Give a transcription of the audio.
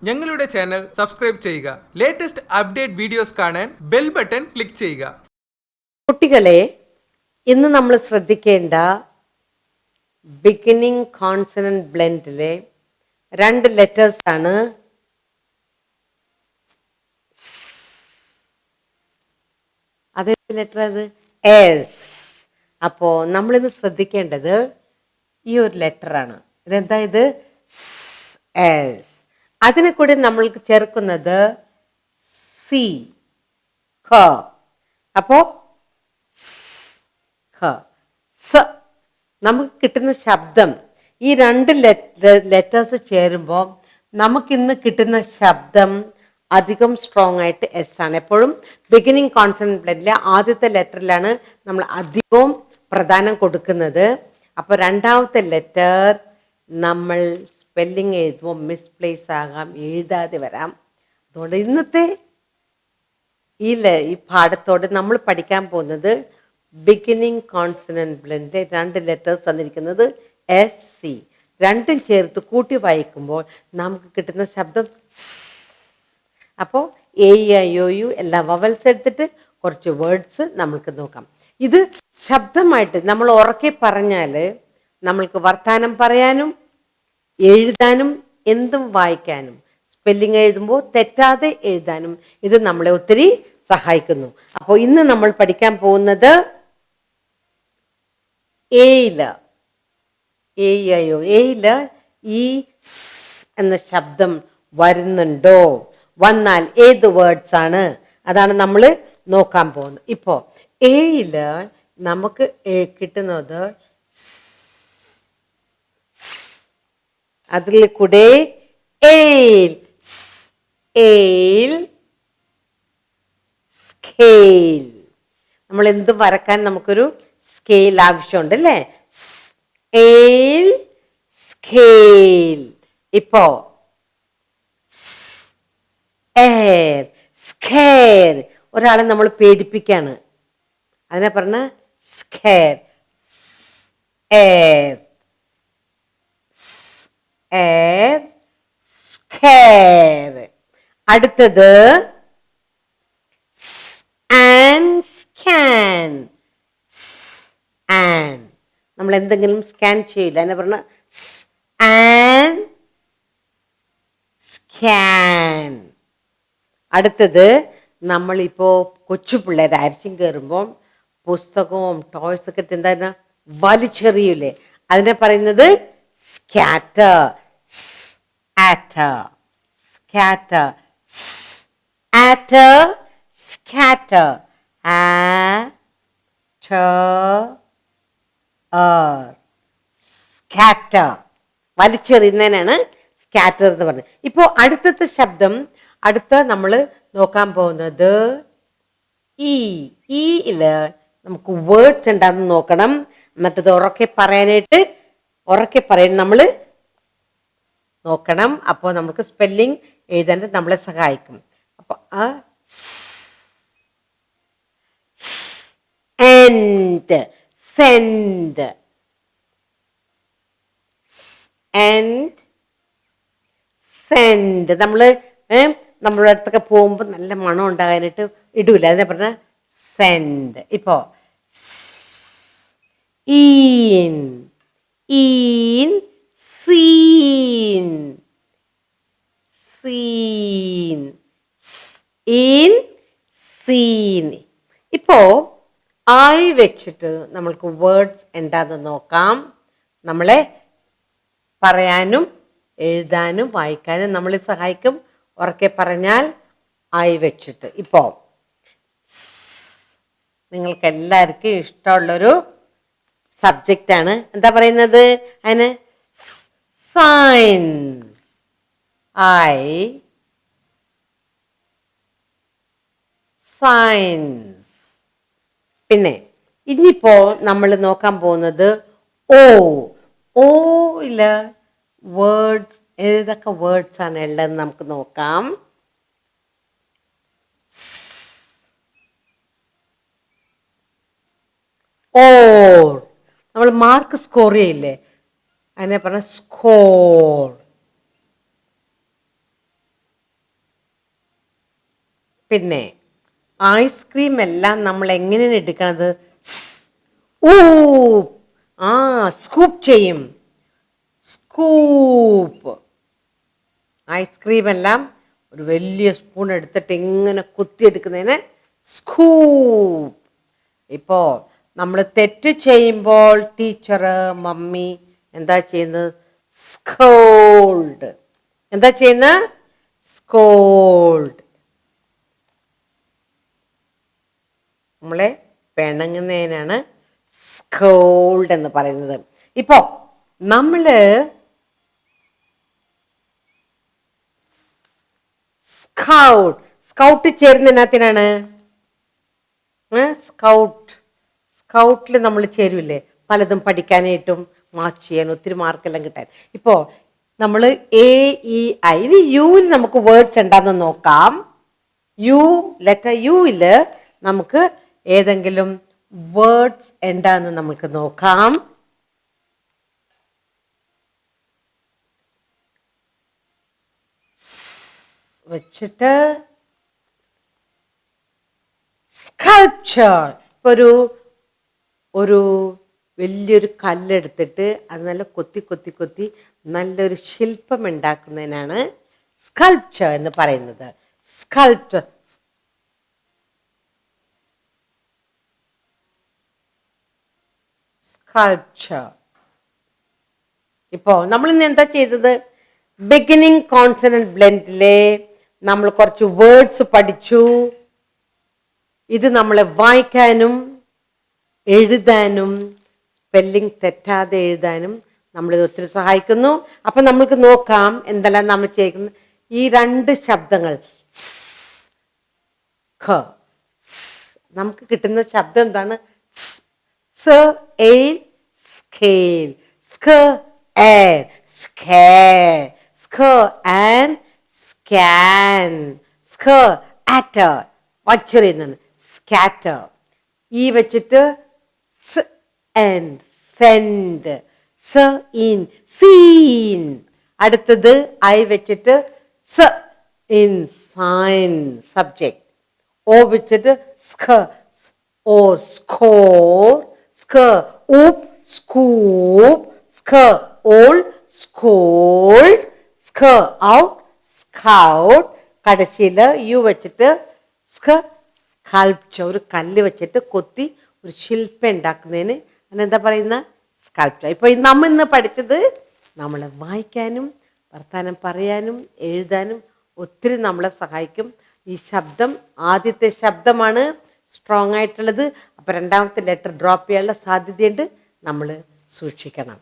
ഞങ്ങളുടെ channel subscribe ചെയ്യുക. Latest update videos കാണാൻ ബെൽ ബട്ടൺ ക്ലിക്ക് ചെയ്യുക. കുട്ടികളെ, ഇന്ന് നമ്മൾ ശ്രദ്ധിക്കേണ്ട ബിഗിനിങ് കോൺസണന്റ് ബ്ലെൻഡിലെ 2 ലെറ്റേഴ്സ് ആണ്. അതേ ലെറ്റർ അത് എസ്. അപ്പോൾ നമ്മളിന്ന് ശ്രദ്ധിക്കേണ്ടത് ഈ ഒരു ലെറ്ററാണ്. ഇതെന്താ ഇത്? എസ്. അതിനെ കൂടി നമ്മൾക്ക് ചേർക്കുന്നത് സി, ഖ. അപ്പോ നമുക്ക് കിട്ടുന്ന ശബ്ദം ഈ 2 ലെറ്റേഴ്സ് ചേരുമ്പോൾ നമുക്കിന്ന് കിട്ടുന്ന ശബ്ദം അധികം സ്ട്രോങ് ആയിട്ട് എസ് ആണ്. എപ്പോഴും ബിഗിനിങ് കോൺസണന്റ് ബ്ലെൻഡിലെ ആദ്യത്തെ ലെറ്ററിലാണ് നമ്മൾ അധികവും പ്രധാനം കൊടുക്കുന്നത്. അപ്പോൾ രണ്ടാമത്തെ ലെറ്റർ നമ്മൾ സ്പെല്ലിങ് എഴുതുമ്പോൾ മിസ്പ്ലേസ് ആകാം, എഴുതാതെ വരാം. അതുകൊണ്ട് ഇന്നത്തെ ഈ പാഠത്തോട് നമ്മൾ പഠിക്കാൻ പോകുന്നത് ബിഗിനിങ് കോൺസണന്റ് ബ്ലെൻഡിലെ 2 ലെറ്റേഴ്സ് വന്നിരിക്കുന്നത് എസ്, സി. രണ്ടും ചേർത്ത് കൂട്ടി വായിക്കുമ്പോൾ നമുക്ക് കിട്ടുന്ന ശബ്ദം. അപ്പോൾ എ, ഐ, ഒ, യു എല്ലാ വവൽസ് എടുത്തിട്ട് കുറച്ച് വേർഡ്സ് നമ്മൾക്ക് നോക്കാം. ഇത് ശബ്ദമായിട്ട് നമ്മൾ ഉറക്കെ പറഞ്ഞാൽ നമ്മൾക്ക് വർത്താനം പറയാനും എഴുതാനും എന്തും വായിക്കാനും സ്പെല്ലിംഗ് എഴുതുമ്പോൾ തെറ്റാതെ എഴുതാനും ഇത് നമ്മളെ ഒത്തിരി സഹായിക്കുന്നു. അപ്പോൾ ഇന്ന് നമ്മൾ പഠിക്കാൻ പോകുന്നത് എയില്, എ, ഐ, ഒ. എയില് ഈ എന്ന ശബ്ദം വരുന്നുണ്ടോ? വന്നാൽ ഏത് വേർഡ്സ് ആണ്? അതാണ് നമ്മൾ നോക്കാൻ പോകുന്നത്. ഇപ്പോ എയില് നമുക്ക് കിട്ടുന്നത് അതിൽ കൂടെ എയിൽ, എയിൽ, സ്കെയിൽ. നമ്മൾ എന്ത് വരക്കാൻ നമുക്കൊരു സ്കെയിൽ ആവശ്യമുണ്ട് അല്ലേ? എയിൽ, സ്കെയിൽ. ഇപ്പോ എയർ, സ്കെയർ. ഒരാളെ നമ്മൾ പേടിപ്പിക്കാണ്, അതിനെ പറഞ്ഞ സ്കെയർ. Air, air, scare. അടുത്തത് ആൻഡ് സ്കാൻ. ആൻ നമ്മൾ എന്തെങ്കിലും സ്കാൻ ചെയ്യില്ല, അതിനെ പറഞ്ഞ ആൻഡ് സ്കാൻ. അടുത്തത് നമ്മളിപ്പോൾ കൊച്ചു പിള്ളേർ അരിച്ചും കയറുമ്പോൾ പുസ്തകവും ടോയ്സൊക്കെ എന്താ വലിച്ചെറിയൂലേ, അതിനെ പറയുന്നത് scatter. Atter, scatter, atter, scatter. Scatter വലിച്ചെറിയുന്നതിനാണ് സ്കാറ്റർ എന്ന് പറഞ്ഞത്. ഇപ്പോൾ അടുത്തത്തെ ശബ്ദം നമ്മൾ നോക്കാൻ പോകുന്നത് ഈ. ഈയില് നമുക്ക് വേർഡ്സ് ഉണ്ടാകുന്ന നോക്കണം. എന്നിട്ടത് ഉറക്കെ പറയാൻ നമ്മൾ നോക്കണം. അപ്പോൾ നമുക്ക് സ്പെല്ലിംഗ് എഴുതാൻ നമ്മളെ സഹായിക്കും. അപ്പൊ എൻഡ്, സെൻഡ്, ആൻഡ് സെൻഡ്. നമ്മളുടെ അടുത്തൊക്കെ പോകുമ്പോൾ നല്ല മണം ഉണ്ടാകാനായിട്ട് ഇടൂല, അതിനെ പറഞ്ഞ സെൻഡ്. ഇപ്പോ ഈൻ, ഈൻ, സീൻ, സീൻ, ഈൻ, സീൻ. ഇപ്പോ ആയി വെച്ചിട്ട് നമ്മൾക്ക് വേർഡ്സ് എന്താന്ന് നോക്കാം. നമ്മളെ പറയാനും എഴുതാനും വായിക്കാനും നമ്മളെ സഹായിക്കും ഉറക്കെ പറഞ്ഞാൽ ആയി വെച്ചിട്ട്. ഇപ്പോ നിങ്ങൾക്ക് എല്ലാവർക്കും ഇഷ്ടമുള്ളൊരു സബ്ജക്റ്റ് ആണ്. എന്താ പറയുന്നത് അതിന്? സയൻസ്. സയൻസ്. പിന്നെ ഇനിയിപ്പോ നമ്മൾ നോക്കാൻ പോകുന്നത് ഓ. ഓയില് വേർഡ്സ് ഏതൊക്കെ വേർഡ്സ് ആണ് ഉള്ളതെന്ന് നമുക്ക് നോക്കാം. ഓർ. നമ്മൾ മാർക്ക് സ്കോർ ചെയ്യില്ലേ, അതിനെ പറഞ്ഞ സ്കോർ. പിന്നെ ഐസ്ക്രീം എല്ലാം നമ്മൾ എങ്ങനെയാണ് എടുക്കണത്? ഊ ആ സ്കൂപ്പ് ചെയ്യും. സ്കൂപ്പ്. ഐസ്ക്രീം എല്ലാം ഒരു വലിയ സ്പൂൺ എടുത്തിട്ട് ഇങ്ങനെ കുത്തിയെടുക്കുന്നതിന് സ്കൂപ്പ്. ഇപ്പോൾ നമ്മൾ തെറ്റ് ചെയ്യുമ്പോൾ ടീച്ചർ, മമ്മി എന്താ ചെയ്യുന്നത്? സ്കോൾഡ്. എന്താ ചെയ്യുന്നത്? സ്കോൾഡ്. നമ്മളെ പിണങ്ങുന്നതിനാണ് സ്കോൾഡ് എന്ന് പറയുന്നത്. ഇപ്പോ നമ്മള് സ്കൗട്ട് ചേരുന്നതിനകത്തിനാണ് സ്കൗട്ടിൽ നമ്മൾ ചേരൂല്ലേ, പലതും പഠിക്കാനായിട്ടും മാർക്ക് ചെയ്യാൻ, ഒത്തിരി മാർക്കെല്ലാം കിട്ടാൻ. ഇപ്പോ നമ്മൾ AEI ഇനി യുവിൽ നമുക്ക് വേർഡ്സ് എന്താന്ന് നോക്കാം. ലെറ്റർ യുയില് നമുക്ക് ഏതെങ്കിലും വേർഡ്സ് എന്താന്ന് നമുക്ക് നോക്കാം. വെച്ചിട്ട് സ്കൾപ്ചർ. ഇപ്പൊ ഒരു വലിയൊരു കല്ലെടുത്തിട്ട് അത് നല്ല കൊത്തി കൊത്തി കൊത്തി നല്ലൊരു ശില്പം ഉണ്ടാക്കുന്നതിനാണ് സ്കൾപ്ചർ എന്ന് പറയുന്നത്. സ്കൾപ്ചർ. സ്കൾപ്ചർ. ഇപ്പോ നമ്മൾ ഇന്ന് എന്താ ചെയ്തത്? ബിഗിനിങ് കോൺസണന്റ് ബ്ലെൻഡിലെ നമ്മൾ കുറച്ച് വേർഡ്സ് പഠിച്ചു. ഇത് നമ്മളെ വായിക്കാനും എഴുതാനും സ്പെല്ലിംഗ് തെറ്റാതെ എഴുതാനും നമ്മളിത് ഒത്തിരി സഹായിക്കുന്നു. അപ്പൊ നമ്മൾക്ക് നോക്കാം എന്തെല്ലാം നമ്മൾ ചെയ്യുന്നത്. ഈ രണ്ട് ശബ്ദങ്ങൾ നമുക്ക് കിട്ടുന്ന ശബ്ദം എന്താണ്? സ്കെയിൽ, സ്കാൻ, സ്കാറ്റർ, വച്ചറിയുന്നതാണ് സ്കാറ്റർ. ഈ വെച്ചിട്ട് സെൻഡ്, ഇൻ സീൻ. അടുത്തത് ഐ വെച്ചിട്ട് ഇൻ സൈൻ സബ്ജക്ട്. ഓ വെച്ചിട്ട് or score, oop scoop, ole scold, out scout. കടശിയില് യു വെച്ചിട്ട് സ്കൾപ്ചർ. ഒരു കല്ല് വെച്ചിട്ട് കൊത്തി ഒരു ശില്പം ഉണ്ടാക്കുന്നതിന് അതിനെന്താ പറയുന്ന? സ്കൾപ്ചർ. ഇപ്പൊ നമ്മൾ ഇന്ന് പഠിച്ചത് നമ്മളെ വായിക്കാനും വർത്താനം പറയാനും എഴുതാനും ഒത്തിരി നമ്മളെ സഹായിക്കും. ഈ ശബ്ദം ആദ്യത്തെ ശബ്ദമാണ് സ്ട്രോങ് ആയിട്ടുള്ളത്. അപ്പൊ രണ്ടാമത്തെ ലെറ്റർ ഡ്രോപ്പ് ചെയ്യാനുള്ള സാധ്യതയുണ്ട്, നമ്മൾ സൂക്ഷിക്കണം.